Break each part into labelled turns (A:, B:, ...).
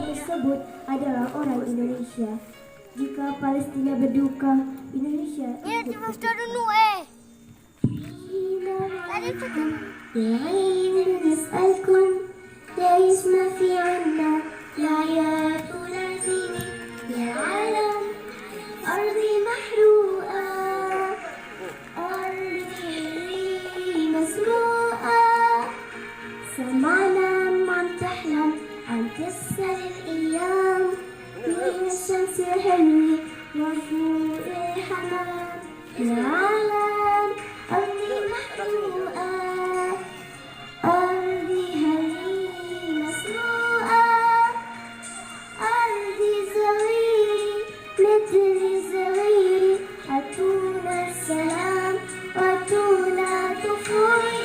A: tersebut adalah orang Indonesia. Jika Palestina berduka, Indonesia ikut berduka. يا عين نسألكم لا يسمع في عنا العياط لازمي يا عالم أرضي محروقة أرضي مسروقة سمعنا عم تحلم عم تسهر الأيام بين الشمس الحلوة وفوق الحمام يا عالم أرضي محروقة أرضي هذه مسروقة أرضي صغيري مثلي صغيري أتونا السلام وأتونا طفولي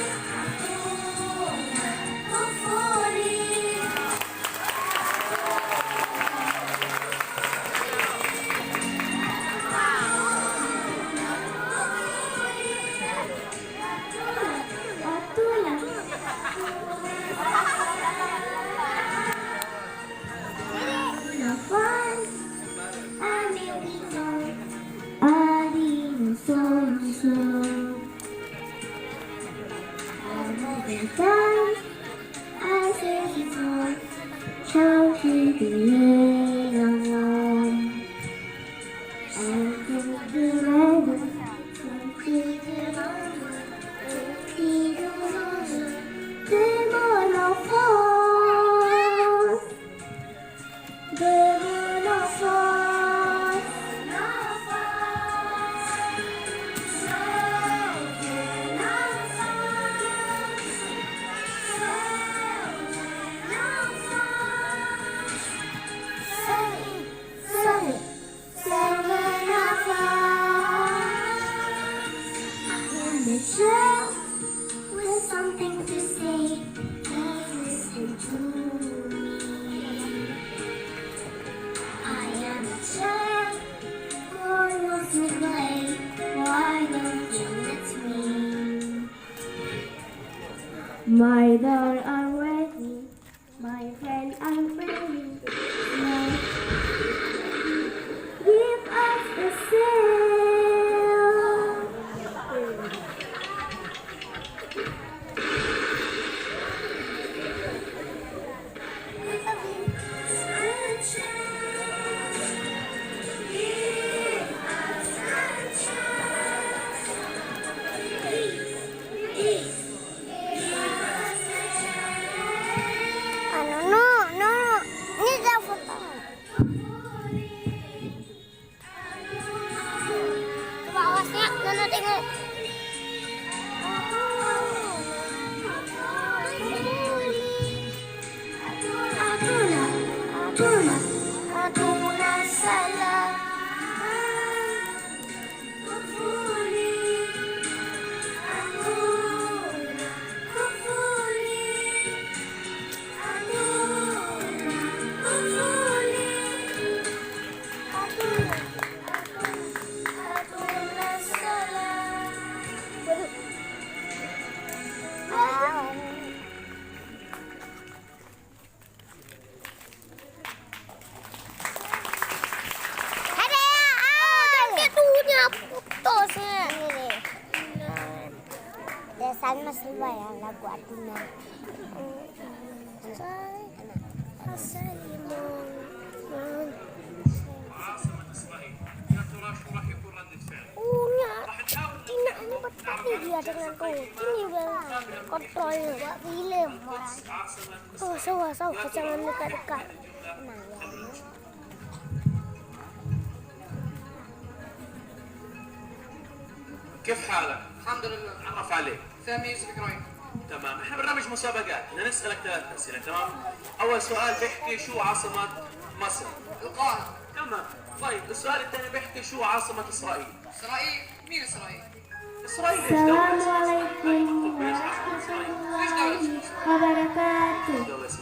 A: With something to say, please listen to me. I am a child, God wants to play. Why don't you let me? My door are waiting, my friend are waiting. Now, give us a sail.
B: Desain masih bayang lagu artinya. Tina ini bertanya dia dengan kau. Ini udah kontrol buat film. Oh, sawa jangan dekat-dekat. Tenang ya.
C: كيف حالك؟
D: الحمد لله.
C: عرف عليك.
D: سامي يوسف كروي.
C: تمام، احنا برنامج مسابقات، بدنا نسألك 3 أسئلة، تمام؟ أول سؤال بيحكي شو عاصمة مصر؟
D: القاهرة.
C: تمام، طيب السؤال الثاني بيحكي شو عاصمة إسرائيل؟
D: إسرائيل؟ مين إسرائيل؟
C: إسرائيل
A: السلام عليكم ورحمة الله وبركاته.
C: دولة